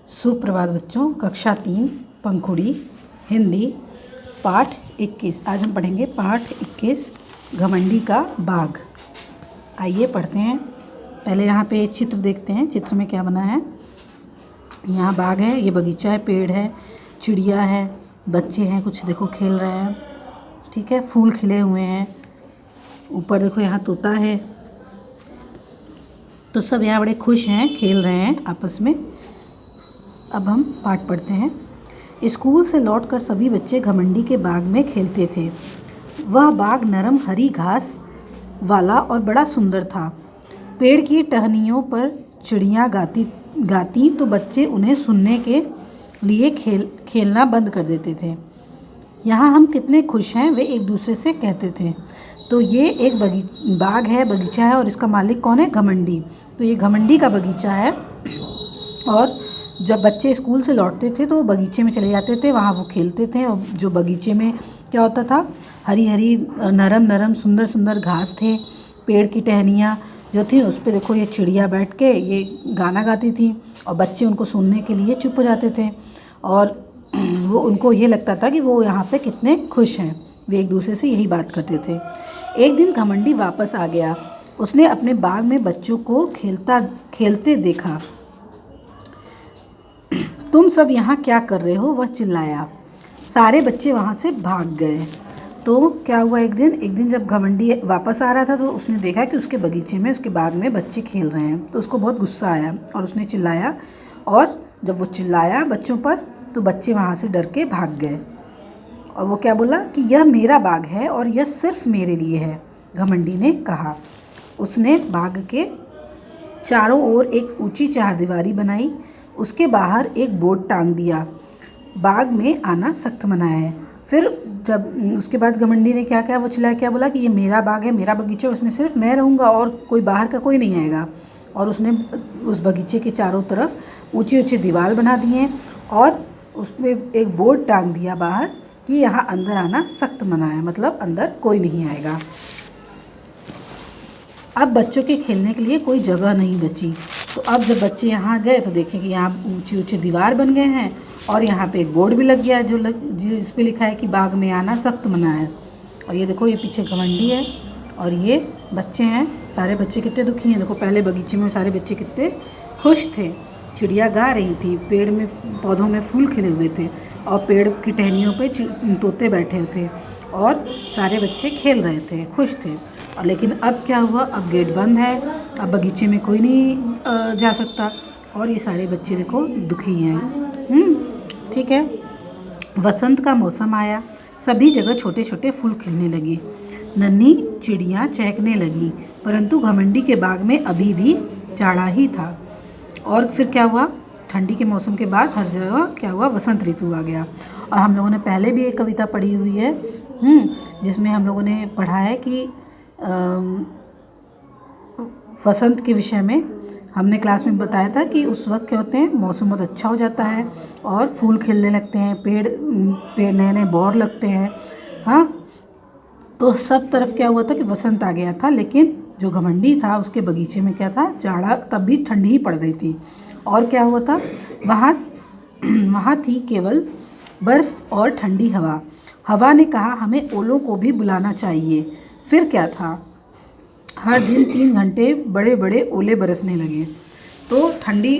सुप्रभात बच्चों, कक्षा 3 पंखुड़ी हिंदी पाठ 21। आज हम पढ़ेंगे पाठ 21 घमंडी का बाघ। आइए पढ़ते हैं। पहले यहाँ पे चित्र देखते हैं। चित्र में क्या बना है। यहाँ बाघ है, ये बगीचा है, पेड़ है, चिड़िया है, बच्चे हैं, कुछ देखो खेल रहे हैं। ठीक है, फूल खिले हुए हैं। ऊपर देखो यहाँ तोता है। तो सब यहाँ बड़े खुश हैं, खेल रहे हैं आपस में। अब हम पाठ पढ़ते हैं। स्कूल से लौटकर सभी बच्चे घमंडी के बाग में खेलते थे। वह बाग नरम हरी घास वाला और बड़ा सुंदर था। पेड़ की टहनियों पर चिड़ियाँ गाती तो बच्चे उन्हें सुनने के लिए खेलना बंद कर देते थे। यहाँ हम कितने खुश हैं, वे एक दूसरे से कहते थे। तो ये एक बाग है, बगीचा है, और इसका मालिक कौन है? घमंडी। तो ये घमंडी का बगीचा है। और जब बच्चे स्कूल से लौटते थे तो वो बगीचे में चले जाते थे, वहाँ वो खेलते थे। और जो बगीचे में क्या होता था, हरी हरी नरम नरम सुंदर सुंदर घास थे। पेड़ की टहनियाँ जो थी उस पर देखो ये चिड़िया बैठ के ये गाना गाती थी, और बच्चे उनको सुनने के लिए चुप हो जाते थे। और वो उनको ये लगता था कि वो यहाँ पे कितने खुश हैं। वे एक दूसरे से यही बात करते थे। एक दिन घमंडी वापस आ गया। उसने अपने बाग में बच्चों को खेलते देखा। तुम सब यहाँ क्या कर रहे हो? वह चिल्लाया। सारे बच्चे वहाँ से भाग गए। तो क्या हुआ, एक दिन जब घमंडी वापस आ रहा था तो उसने देखा कि उसके बगीचे में, उसके बाग में बच्चे खेल रहे हैं। तो उसको बहुत गुस्सा आया और उसने चिल्लाया। और जब वो चिल्लाया बच्चों पर तो बच्चे वहाँ से डर के भाग गए। और वो क्या बोला कि यह मेरा बाग है और यह सिर्फ मेरे लिए है, घमंडी ने कहा। उसने बाग के चारों ओर एक ऊंची चारदीवारी बनाई। उसके बाहर एक बोर्ड टांग दिया, बाग में आना सख्त मना है। फिर जब उसके बाद घमंडी ने क्या किया, वो चिल्लाया, क्या बोला कि ये मेरा बाग है, मेरा बगीचा, उसमें सिर्फ मैं रहूँगा और कोई बाहर का कोई नहीं आएगा। और उसने उस बगीचे के चारों तरफ ऊंची ऊंची दीवार बना दिए और उसमें एक बोर्ड टांग दिया बाहर कि यहाँ अंदर आना सख्त मना है, मतलब अंदर कोई नहीं आएगा। अब बच्चों के खेलने के लिए कोई जगह नहीं बची। तो अब जब बच्चे यहाँ गए तो देखें कि यहाँ ऊंची ऊंची दीवार बन गए हैं और यहाँ पे एक बोर्ड भी लग गया है जिस पे लिखा है कि बाग में आना सख्त मना है। और ये देखो, ये पीछे घमंडी है और ये बच्चे हैं। सारे बच्चे कितने दुखी हैं। देखो, पहले बगीचे में सारे बच्चे कितने खुश थे, चिड़िया गा रही थी, पेड़ में पौधों में फूल खिले हुए थे और पेड़ की टहनियों पे तोते बैठे थे और सारे बच्चे खेल रहे थे, खुश थे। और लेकिन अब क्या हुआ, अब गेट बंद है, अब बगीचे में कोई नहीं जा सकता और ये सारे बच्चे देखो दुखी हैं। ठीक है। वसंत का मौसम आया। सभी जगह छोटे छोटे फूल खिलने लगे, नन्ही चिड़ियाँ चहकने लगीं, परंतु घमंडी के बाग में अभी भी जाड़ा ही था। और फिर क्या हुआ, ठंडी के मौसम के बाद हर जगह क्या हुआ, वसंत ऋतु आ गया। और हम लोगों ने पहले भी एक कविता पढ़ी हुई है जिसमें हम लोगों ने पढ़ा है कि वसंत के विषय में हमने क्लास में बताया था कि उस वक्त क्या होते हैं, मौसम बहुत अच्छा हो जाता है और फूल खिलने लगते हैं, पेड़ नए नए बौर लगते हैं। हाँ, तो सब तरफ क्या हुआ था कि वसंत आ गया था। लेकिन जो घमंडी था उसके बगीचे में क्या था, जाड़ा, तब भी ठंडी ही पड़ रही थी। और क्या हुआ था, वहाँ थी केवल बर्फ़ और ठंडी हवा। हवा ने कहा, हमें ओलों को भी बुलाना चाहिए। फिर क्या था, हर दिन 3 घंटे बड़े बड़े ओले बरसने लगे। तो ठंडी,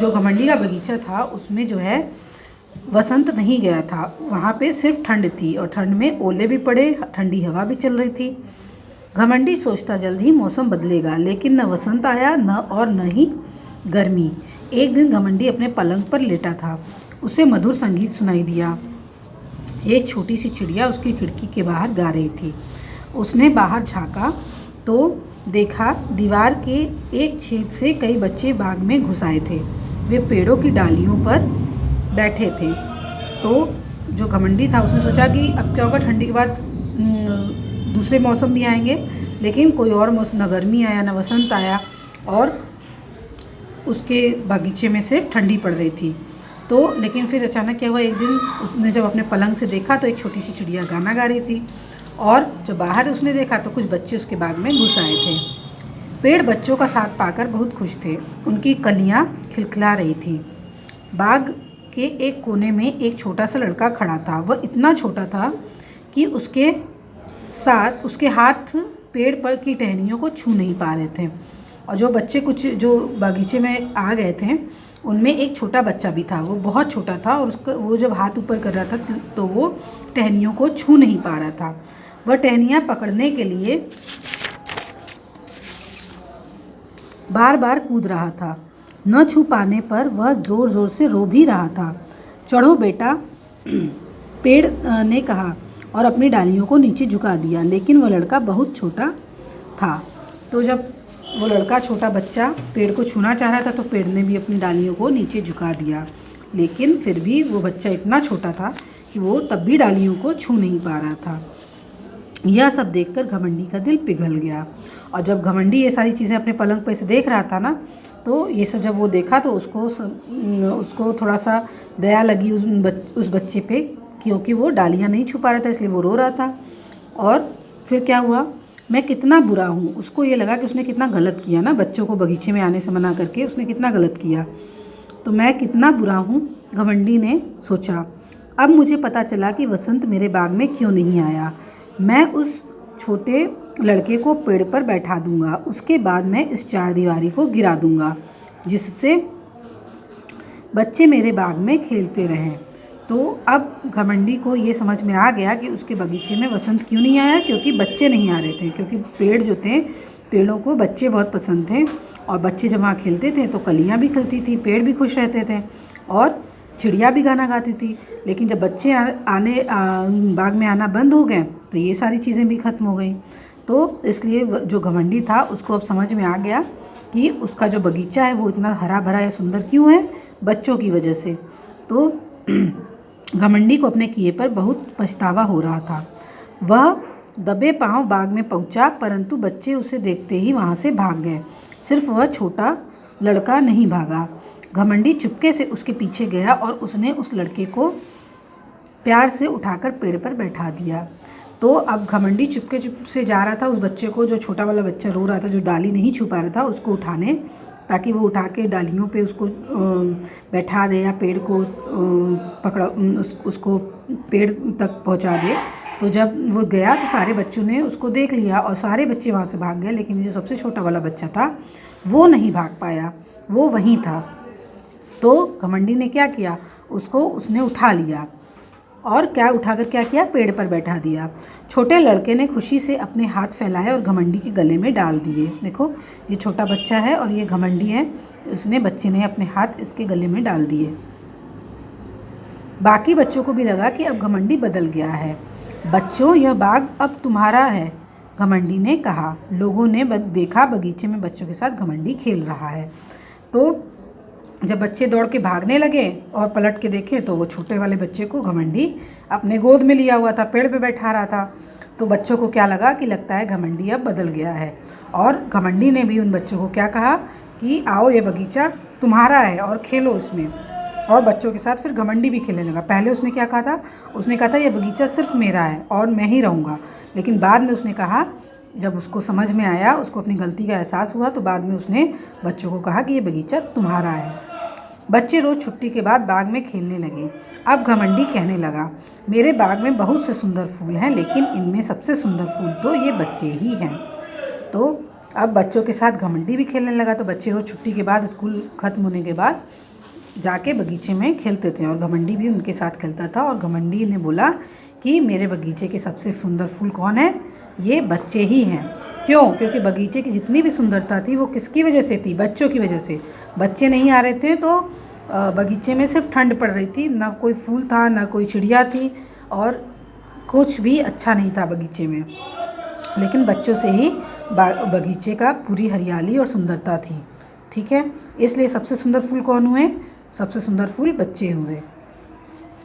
जो घमंडी का बगीचा था उसमें जो है वसंत नहीं गया था, वहाँ पे सिर्फ ठंड थी और ठंड में ओले भी पड़े, ठंडी हवा भी चल रही थी। घमंडी सोचता जल्द ही मौसम बदलेगा, लेकिन न वसंत आया न ही गर्मी। एक दिन घमंडी अपने पलंग पर लेटा था। उसे मधुर संगीत सुनाई दिया। एक छोटी सी चिड़िया उसकी खिड़की के बाहर गा रही थी। उसने बाहर झांका तो देखा दीवार के एक छेद से कई बच्चे बाग में घुस आए थे। वे पेड़ों की डालियों पर बैठे थे। तो जो घमंडी था उसने सोचा कि अब क्या होगा, ठंडी के बाद दूसरे मौसम भी आएंगे, लेकिन कोई और मौसम, न गर्मी आया न वसंत आया और उसके बगीचे में सिर्फ ठंडी पड़ रही थी। तो लेकिन फिर अचानक क्या हुआ, एक दिन उसने जब अपने पलंग से देखा तो एक छोटी सी चिड़िया गाना गा रही थी और जब बाहर उसने देखा तो कुछ बच्चे उसके बाग में घुस आए थे। पेड़ बच्चों का साथ पाकर बहुत खुश थे। उनकी कलियां खिलखिला रही थी। बाग के एक कोने में एक छोटा सा लड़का खड़ा था। वह इतना छोटा था कि उसके हाथ पेड़ पर की टहनियों को छू नहीं पा रहे थे। और जो बच्चे कुछ जो बगीचे में आ गए थे उनमें एक छोटा बच्चा भी था। वो बहुत छोटा था और वो जब हाथ ऊपर कर रहा था तो वो टहनियों को छू नहीं पा रहा था। वह टहनियाँ पकड़ने के लिए बार बार कूद रहा था। न छू पाने पर वह ज़ोर ज़ोर से रो भी रहा था। चढ़ो बेटा, पेड़ ने कहा और अपनी डालियों को नीचे झुका दिया। लेकिन वह लड़का बहुत छोटा था। तो जब वो लड़का छोटा बच्चा पेड़ को छूना चाह रहा था तो पेड़ ने भी अपनी डालियों को नीचे झुका दिया। लेकिन फिर भी वो बच्चा इतना छोटा था कि वो तब भी डालियों को छू नहीं पा रहा था। यह सब देखकर घमंडी का दिल पिघल गया। और जब घमंडी ये सारी चीज़ें अपने पलंग पर से देख रहा था ना, तो ये सब जब वो देखा तो उसको थोड़ा सा दया लगी उस बच्चे पे, क्योंकि वो डालियाँ नहीं छू पा रहा था, इसलिए वो रो रहा था। और फिर क्या हुआ, मैं कितना बुरा हूँ। उसको ये लगा कि उसने कितना गलत किया ना, बच्चों को बगीचे में आने से मना करके उसने कितना गलत किया। तो मैं कितना बुरा हूँ, घमंडी ने सोचा। अब मुझे पता चला कि वसंत मेरे बाग में क्यों नहीं आया। मैं उस छोटे लड़के को पेड़ पर बैठा दूंगा। उसके बाद मैं इस चारदीवारी को गिरा दूंगा, जिससे बच्चे मेरे बाग में खेलते रहें। तो अब घमंडी को ये समझ में आ गया कि उसके बगीचे में वसंत क्यों नहीं आया, क्योंकि बच्चे नहीं आ रहे थे। क्योंकि पेड़ जो थे, पेड़ों को बच्चे बहुत पसंद थे और बच्चे जब वहाँ खेलते थे तो कलियाँ भी खिलती थी, पेड़ भी खुश रहते थे और चिड़िया भी गाना गाती थी। लेकिन जब बच्चे बाग में आना बंद हो गए तो ये सारी चीज़ें भी ख़त्म हो गई। तो इसलिए जो घमंडी था उसको अब समझ में आ गया कि उसका जो बगीचा है वो इतना हरा भरा या सुंदर क्यों है, बच्चों की वजह से। तो घमंडी को अपने किए पर बहुत पछतावा हो रहा था। वह दबे पांव बाग में पहुंचा, परंतु बच्चे उसे देखते ही वहां से भाग गए। सिर्फ वह छोटा लड़का नहीं भागा। घमंडी चुपके से उसके पीछे गया और उसने उस लड़के को प्यार से उठाकर पेड़ पर बैठा दिया। तो अब घमंडी चुपके से जा रहा था उस बच्चे को, जो छोटा वाला बच्चा रो रहा था, जो डाली नहीं छू पा रहा था, उसको उठाने, ताकि वो उठा के डालियों पे उसको बैठा दे या पेड़ को उसको पेड़ तक पहुंचा दे। तो जब वो गया तो सारे बच्चों ने उसको देख लिया और सारे बच्चे वहाँ से भाग गए। लेकिन जो सबसे छोटा वाला बच्चा था वो नहीं भाग पाया, वो वहीं था। तो घमंडी ने क्या किया, उसने उठा लिया और उठाकर क्या किया, पेड़ पर बैठा दिया। छोटे लड़के ने खुशी से अपने हाथ फैलाए और घमंडी के गले में डाल दिए। देखो, ये छोटा बच्चा है और ये घमंडी है, बच्चे ने अपने हाथ इसके गले में डाल दिए। बाकी बच्चों को भी लगा कि अब घमंडी बदल गया है। बच्चों, यह बाग अब तुम्हारा है, घमंडी ने कहा। लोगों ने देखा बगीचे में बच्चों के साथ घमंडी खेल रहा है। तो जब बच्चे दौड़ के भागने लगे और पलट के देखे तो वो छोटे वाले बच्चे को घमंडी अपने गोद में लिया हुआ था, पेड़ पे बैठा रहा था। तो बच्चों को क्या लगा कि लगता है घमंडी अब बदल गया है। और घमंडी ने भी उन बच्चों को क्या कहा कि आओ, ये बगीचा तुम्हारा है और खेलो उसमें। और बच्चों के साथ फिर घमंडी भी खेलने लगा। पहले उसने क्या कहा था, उसने कहा था ये बगीचा सिर्फ मेरा है और मैं ही रहूँगा। लेकिन बाद में उसने कहा, जब उसको समझ में आया, उसको अपनी गलती का एहसास हुआ, तो बाद में उसने बच्चों को कहा कि ये बगीचा तुम्हारा है। बच्चे रोज़ छुट्टी के बाद बाग में खेलने लगे। अब घमंडी कहने लगा, मेरे बाग में बहुत से सुंदर फूल हैं, लेकिन इनमें सबसे सुंदर फूल तो ये बच्चे ही हैं। तो अब बच्चों के साथ घमंडी भी खेलने लगा। तो बच्चे रोज़ छुट्टी के बाद, स्कूल ख़त्म होने के बाद जाके बगीचे में खेलते थे और घमंडी भी उनके साथ खेलता था। और घमंडी ने बोला कि मेरे बगीचे के सबसे सुंदर फूल कौन है, ये बच्चे ही हैं। क्यों? क्योंकि बगीचे की जितनी भी सुंदरता थी वो किसकी वजह से थी, बच्चों की वजह से। बच्चे नहीं आ रहे थे तो बगीचे में सिर्फ ठंड पड़ रही थी, ना कोई फूल था, ना कोई चिड़िया थी और कुछ भी अच्छा नहीं था बगीचे में। लेकिन बच्चों से ही बगीचे का पूरी हरियाली और सुंदरता थी। ठीक है, इसलिए सबसे सुंदर फूल कौन हुए, सबसे सुंदर फूल बच्चे हुए।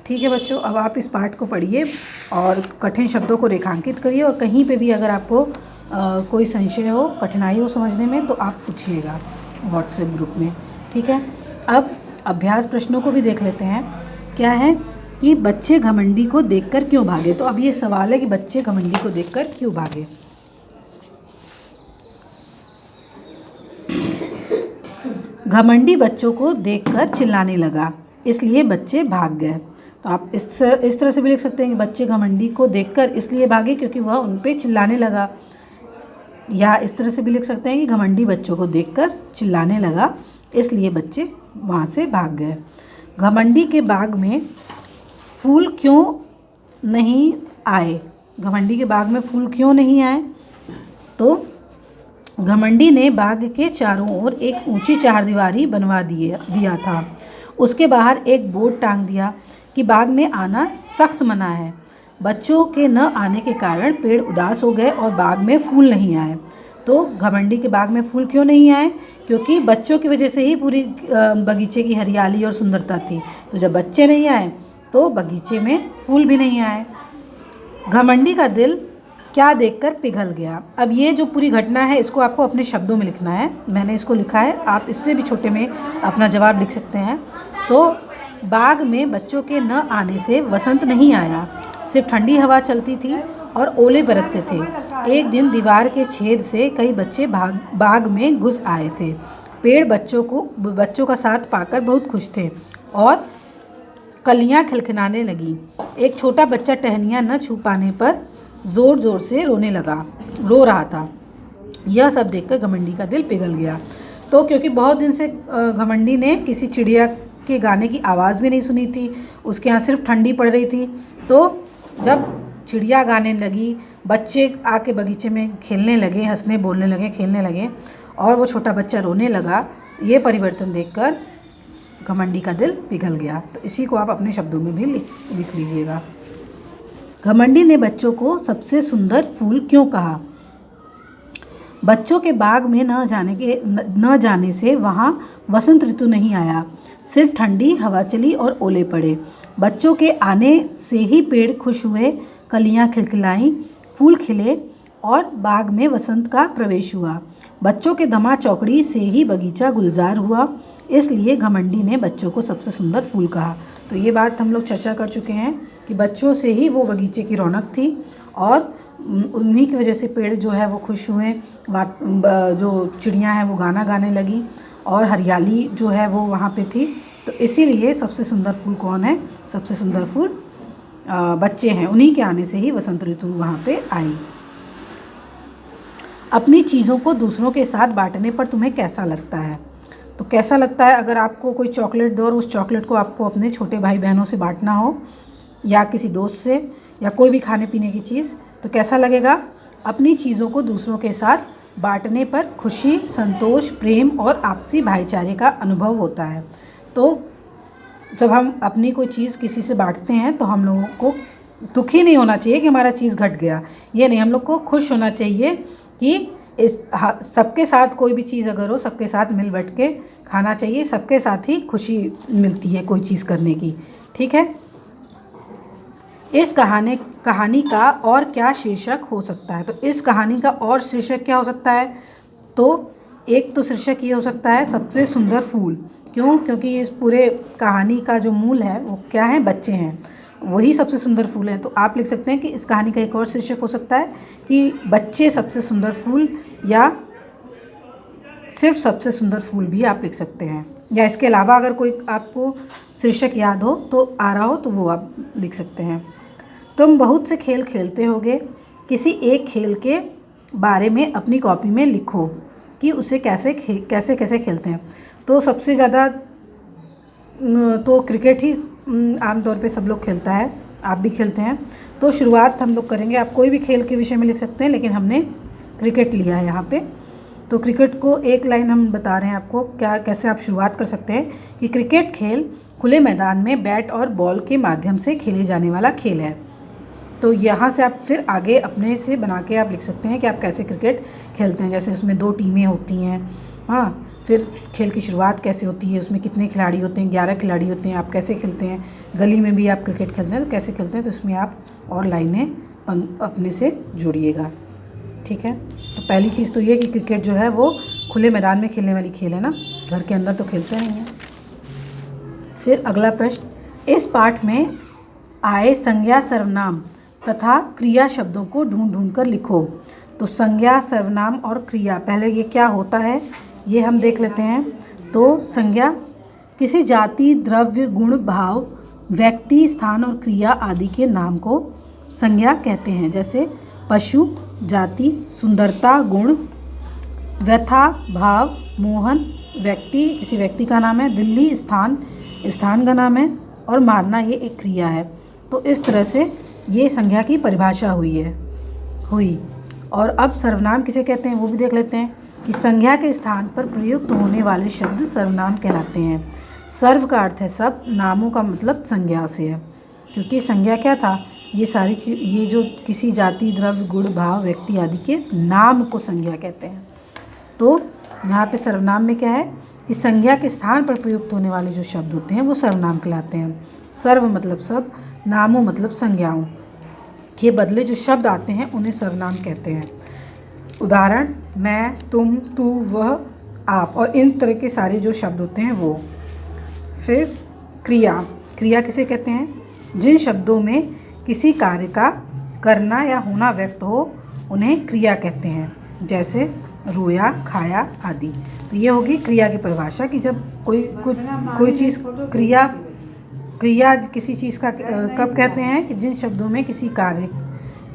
ठीक है बच्चों, अब आप इस पाठ को पढ़िए और कठिन शब्दों को रेखांकित करिए। और कहीं पे भी अगर आपको कोई संशय हो, कठिनाई हो समझने में, तो आप पूछिएगा व्हाट्सएप ग्रुप में। ठीक है, अब अभ्यास प्रश्नों को भी देख लेते हैं। क्या है कि बच्चे घमंडी को देखकर क्यों भागे। तो अब ये सवाल है कि बच्चे घमंडी को देखकर क्यों भागे। घमंडी बच्चों को देखकर चिल्लाने लगा, इसलिए बच्चे भाग गए। तो आप इस तरह से भी लिख सकते हैं कि बच्चे घमंडी को देखकर इसलिए भागे क्योंकि वह उन पे चिल्लाने लगा। या इस तरह से भी लिख सकते हैं कि घमंडी बच्चों को देखकर चिल्लाने लगा, इसलिए बच्चे वहाँ से भाग गए। घमंडी के बाग में फूल क्यों नहीं आए? घमंडी के बाग में फूल क्यों नहीं आए? तो घमंडी ने बाग के चारों ओर एक ऊंची चारदीवारी बनवा दिया था। उसके बाहर एक बोर्ड टांग दिया कि बाग में आना सख्त मना है। बच्चों के न आने के कारण पेड़ उदास हो गए और बाग में फूल नहीं आए। तो घमंडी के बाग में फूल क्यों नहीं आए? क्योंकि बच्चों की वजह से ही पूरी बगीचे की हरियाली और सुंदरता थी। तो जब बच्चे नहीं आए तो बगीचे में फूल भी नहीं आए। घमंडी का दिल क्या देखकर पिघल गया? अब ये जो पूरी घटना है इसको आपको अपने शब्दों में लिखना है। मैंने इसको लिखा है, आप इससे भी छोटे में अपना जवाब लिख सकते हैं। तो बाग में बच्चों के न आने से वसंत नहीं आया, सिर्फ ठंडी हवा चलती थी और ओले बरसते थे। एक दिन दीवार के छेद से कई बच्चे बाग में घुस आए थे। पेड़ बच्चों का साथ पाकर बहुत खुश थे और कलियां खिलखिलाने लगी। एक छोटा बच्चा टहनियाँ न छू पाने पर ज़ोर ज़ोर से रो रहा था। यह सब देखकर घमंडी का दिल पिघल गया। तो क्योंकि बहुत दिन से घमंडी ने किसी चिड़िया के गाने की आवाज़ भी नहीं सुनी थी, उसके यहाँ सिर्फ ठंडी पड़ रही थी। तो जब चिड़िया गाने लगी, बच्चे आके बगीचे में खेलने लगे, हंसने बोलने लगे, खेलने लगे और वो छोटा बच्चा रोने लगा, ये परिवर्तन देखकर घमंडी का दिल पिघल गया। तो इसी को आप अपने शब्दों में भी लिख लीजिएगा। घमंडी ने बच्चों को सबसे सुंदर फूल क्यों कहा? बच्चों के बाग में न जाने से वहाँ वसंत ऋतु नहीं आया, सिर्फ ठंडी हवा चली और ओले पड़े। बच्चों के आने से ही पेड़ खुश हुए, कलियां खिलखिलाईं, फूल खिले और बाग में वसंत का प्रवेश हुआ। बच्चों के धमा चौकड़ी से ही बगीचा गुलजार हुआ, इसलिए घमंडी ने बच्चों को सबसे सुंदर फूल कहा। तो ये बात हम लोग चर्चा कर चुके हैं कि बच्चों से ही वो बगीचे की रौनक थी और उन्हीं की वजह से पेड़ जो है वो खुश हुए, जो चिड़ियाँ हैं वो गाना गाने लगी और हरियाली जो है वो वहाँ पे थी। तो इसीलिए सबसे सुंदर फूल कौन है? सबसे सुंदर फूल बच्चे हैं, उन्हीं के आने से ही वसंत ऋतु वहाँ पे आई। अपनी चीज़ों को दूसरों के साथ बांटने पर तुम्हें कैसा लगता है? तो कैसा लगता है अगर आपको कोई चॉकलेट दो और उस चॉकलेट को आपको अपने छोटे भाई बहनों से बांटना हो या किसी दोस्त से या कोई भी खाने पीने की चीज़, तो कैसा लगेगा? अपनी चीज़ों को दूसरों के साथ बांटने पर खुशी, संतोष, प्रेम और आपसी भाईचारे का अनुभव होता है। तो जब हम अपनी कोई चीज़ किसी से बांटते हैं तो हम लोगों को दुखी नहीं होना चाहिए कि हमारा चीज़ घट गया, ये नहीं, हम लोग को खुश होना चाहिए कि सबके साथ कोई भी चीज़ अगर हो सबके साथ मिल बैठ के खाना चाहिए, सबके साथ ही खुशी मिलती है कोई चीज़ करने की। ठीक है, इस कहानी का और क्या शीर्षक हो सकता है? तो इस कहानी का और शीर्षक क्या हो सकता है? तो एक तो शीर्षक ये हो सकता है सबसे सुंदर फूल। क्यों? क्योंकि इस पूरे कहानी का जो मूल है वो क्या है? बच्चे हैं, वही सबसे सुंदर फूल है। तो आप लिख सकते हैं कि इस कहानी का एक और शीर्षक हो सकता है कि बच्चे सबसे सुंदर फूल, या सिर्फ सबसे सुंदर फूल भी आप लिख सकते हैं। या इसके अलावा अगर कोई आपको शीर्षक याद हो तो आ रहा हो तो वो आप लिख सकते हैं। तुम बहुत से खेल खेलते होगे, किसी एक खेल के बारे में अपनी कॉपी में लिखो कि उसे कैसे कैसे खेलते हैं। तो सबसे ज़्यादा तो क्रिकेट ही आमतौर पे सब लोग खेलता है, आप भी खेलते हैं। तो शुरुआत हम लोग करेंगे, आप कोई भी खेल के विषय में लिख सकते हैं, लेकिन हमने क्रिकेट लिया है यहाँ पे। तो क्रिकेट को एक लाइन हम बता रहे हैं आपको कैसे आप शुरुआत कर सकते हैं कि क्रिकेट खेल खुले मैदान में बैट और बॉल के माध्यम से खेले जाने वाला खेल है। तो यहाँ से आप फिर आगे अपने से बना के आप लिख सकते हैं कि आप कैसे क्रिकेट खेलते हैं। जैसे उसमें 2 टीमें होती हैं, हाँ, फिर खेल की शुरुआत कैसे होती है, उसमें कितने खिलाड़ी होते हैं, 11 खिलाड़ी होते हैं, आप कैसे खेलते हैं, गली में भी आप क्रिकेट खेलते हैं तो कैसे खेलते हैं, तो इसमें आप और लाइनें अपने से जोड़िएगा। ठीक है, तो पहली चीज़ तो ये कि क्रिकेट जो है वो खुले मैदान में खेलने वाली खेल है ना, घर के अंदर तो खेलते नहीं हैं। फिर अगला प्रश्न, इस पाठ में आए संज्ञा, सर्वनाम तथा क्रिया शब्दों को ढूंढ कर लिखो। तो संज्ञा, सर्वनाम और क्रिया, पहले ये क्या होता है ये हम देख लेते हैं। तो संज्ञा किसी जाति, द्रव्य, गुण, भाव, व्यक्ति, स्थान और क्रिया आदि के नाम को संज्ञा कहते हैं। जैसे पशु जाति, सुंदरता गुण, व्यथा भाव, मोहन व्यक्ति, किसी व्यक्ति का नाम है, दिल्ली स्थान, स्थान का नाम है, और मारना ये एक क्रिया है। तो इस तरह से ये संज्ञा की परिभाषा हुई। और अब सर्वनाम किसे कहते हैं वो भी देख लेते हैं कि संज्ञा के स्थान पर प्रयुक्त होने वाले शब्द सर्वनाम कहलाते हैं। सर्व का अर्थ है सब, नामों का मतलब संज्ञा से है, क्योंकि संज्ञा क्या था, ये सारी चीज, ये जो किसी जाति, द्रव्य, गुण, भाव, व्यक्ति आदि के नाम को संज्ञा कहते हैं। तो यहाँ पे सर्वनाम में क्या है कि संज्ञा के स्थान पर प्रयुक्त होने वाले जो शब्द होते हैं वो सर्वनाम कहलाते हैं। सर्व मतलब सब, नामों मतलब संज्ञाओं के बदले जो शब्द आते हैं उन्हें सर्वनाम कहते हैं। उदाहरण मैं, तुम, तू, वह, आप, और इन तरह के सारे जो शब्द होते हैं वो। फिर क्रिया किसे कहते हैं, जिन शब्दों में किसी कार्य का करना या होना व्यक्त हो उन्हें क्रिया कहते हैं। जैसे रोया, खाया आदि। तो ये होगी क्रिया की परिभाषा कि जब कोई चीज़ क्रिया किसी चीज़ का कब कहते हैं कि जिन शब्दों में किसी कार्य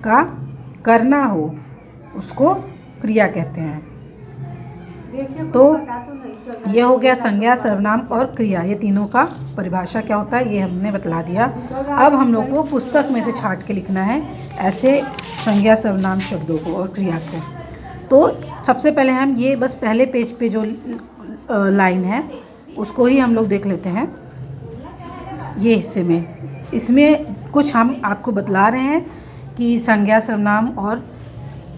का करना हो उसको क्रिया कहते हैं। तो ये हो गया संज्ञा, सर्वनाम और क्रिया, ये तीनों का परिभाषा क्या होता है ये हमने बतला दिया। अब हम लोग को पुस्तक में से छांट के लिखना है ऐसे संज्ञा, सर्वनाम शब्दों को और क्रिया को। तो सबसे पहले हम ये बस पहले पेज पे जो लाइन है उसको ही हम लोग देख लेते हैं। ये हिस्से में, इसमें कुछ हम आपको बतला रहे हैं कि संज्ञा, सर्वनाम और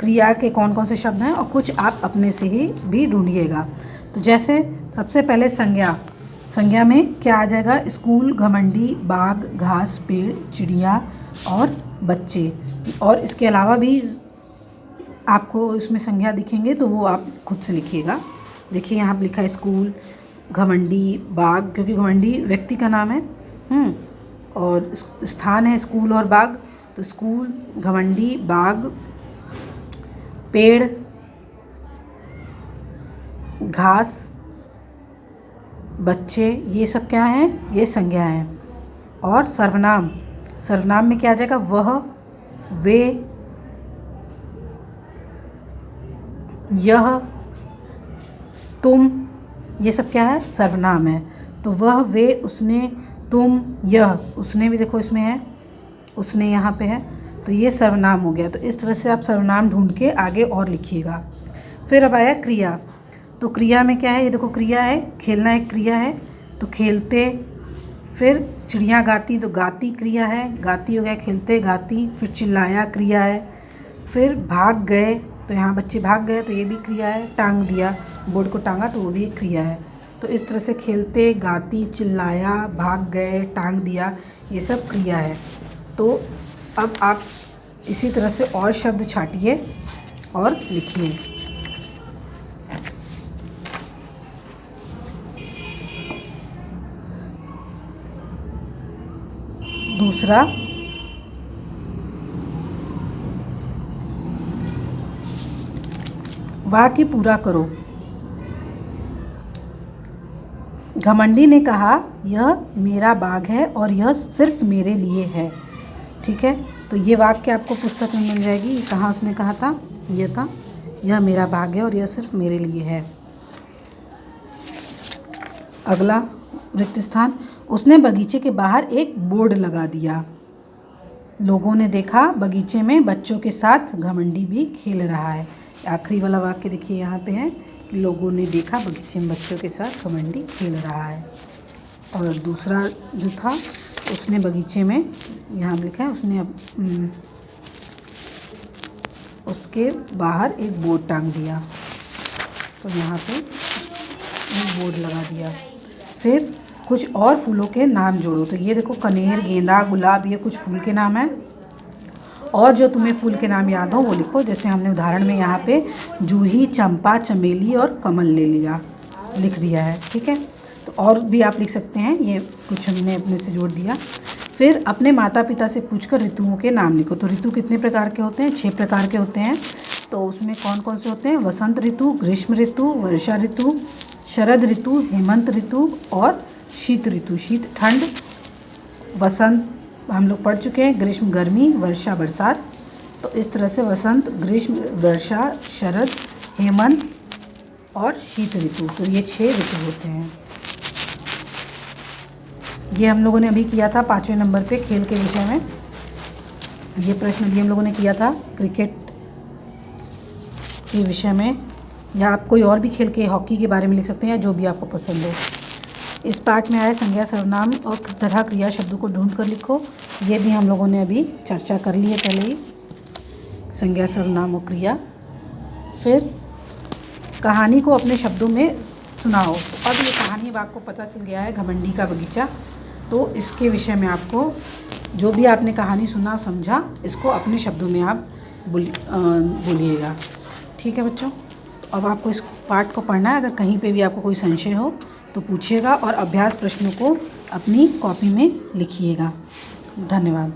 क्रिया के कौन कौन से शब्द हैं, और कुछ आप अपने से ही भी ढूंढिएगा। तो जैसे सबसे पहले संज्ञा में क्या आ जाएगा, स्कूल, घमंडी, बाग, घास, पेड़, चिड़िया और बच्चे। और इसके अलावा भी आपको इसमें संज्ञा दिखेंगे तो वो आप खुद से लिखिएगा। देखिए यहाँ पर लिखा है स्कूल, घमंडी, बाग, क्योंकि घमंडी व्यक्ति का नाम है, और स्थान है स्कूल और बाग। तो स्कूल, घमंडी, बाग, पेड़, घास, बच्चे, ये सब क्या हैं, ये संज्ञा हैं। और सर्वनाम में क्या आ जाएगा, वह, वे, यह, तुम, ये सब क्या है, सर्वनाम है। तो वह, वे, उसने, तुम, यह, उसने भी देखो इसमें है, उसने यहाँ पे है, तो ये सर्वनाम हो गया। तो इस तरह से आप सर्वनाम ढूंढ के आगे और लिखिएगा। फिर अब आया क्रिया। तो क्रिया में क्या है, ये देखो क्रिया है, खेलना एक क्रिया है, तो खेलते। फिर चिड़िया गाती, तो गाती क्रिया है, गाती हो गया, खेलते गाती। फिर चिल्लाया क्रिया है। फिर भाग गए, तो यहाँ बच्चे भाग गए, तो ये भी क्रिया है। टांग दिया, बोर्ड को टांगा, तो वो भी एक क्रिया है। तो इस तरह से खेलते, गाती, चिल्लाया, भाग गए, टांग दिया, ये सब क्रिया है। तो अब आप इसी तरह से और शब्द छाटिए और लिखिए। दूसरा, वाक्य पूरा करो। घमंडी ने कहा यह मेरा बाग है और यह सिर्फ मेरे लिए है। ठीक है, तो ये वाक्य आपको पुस्तक में मिल जाएगी। ये कहाँ उसने कहा था, ये था, यह मेरा बाग है और यह सिर्फ मेरे लिए है। अगला रिक्त स्थान, उसने बगीचे के बाहर एक बोर्ड लगा दिया। लोगों ने देखा बगीचे में बच्चों के साथ घमंडी भी खेल रहा है। आखिरी वाला वाक्य देखिए यहाँ पे है कि लोगों ने देखा बगीचे में बच्चों के साथ घमंडी खेल रहा है। और दूसरा जो था, उसने बगीचे में, यहाँ लिखा है उसने उसके बाहर एक बोर्ड टांग दिया, तो यहाँ पे एक बोर्ड लगा दिया। फिर कुछ और फूलों के नाम जोड़ो। तो ये देखो कनेर, गेंदा, गुलाब, ये कुछ फूल के नाम हैं। और जो तुम्हें फूल के नाम याद हो वो लिखो। जैसे हमने उदाहरण में यहाँ पे जूही, चंपा, चमेली और कमल लिख दिया है। ठीक है, तो और भी आप लिख सकते हैं, ये कुछ हमने अपने से जोड़ दिया। फिर अपने माता पिता से पूछकर ऋतुओं के नाम लिखो। तो ऋतु कितने प्रकार के होते हैं, 6 प्रकार के होते हैं। तो उसमें कौन कौन से होते हैं, वसंत ऋतु, ग्रीष्म ऋतु, वर्षा ऋतु, शरद ऋतु, हेमंत ऋतु और शीत ऋतु, शीत ठंड, वसंत हम लोग पढ़ चुके हैं, ग्रीष्म गर्मी, वर्षा बरसात। तो इस तरह से वसंत, ग्रीष्म, वर्षा, शरद, हेमंत और शीत ऋतु, तो ये 6 ऋतु होते हैं। ये हम लोगों ने अभी किया था 5वें नंबर पे खेल के विषय में। ये प्रश्न अभी हम लोगों ने किया था क्रिकेट के विषय में, या आप कोई और भी खेल के हॉकी के बारे में लिख सकते हैं, या जो भी आपको पसंद हो। इस पार्ट में आए संज्ञा सर्वनाम और तथा क्रिया शब्दों को ढूंढ कर लिखो। ये भी हम लोगों ने अभी चर्चा कर ली है पहले ही, संज्ञा सर्वनाम और क्रिया। फिर कहानी को अपने शब्दों में सुनाओ। तो अब ये कहानी अब आपको पता चल गया है, घमंडी का बगीचा। तो इसके विषय में आपको जो भी आपने कहानी सुना समझा, इसको अपने शब्दों में आप बोलिएगा। ठीक है बच्चों, तो अब आपको इस पार्ट को पढ़ना है। अगर कहीं पे भी आपको कोई संशय हो तो पूछिएगा, और अभ्यास प्रश्नों को अपनी कॉपी में लिखिएगा। धन्यवाद।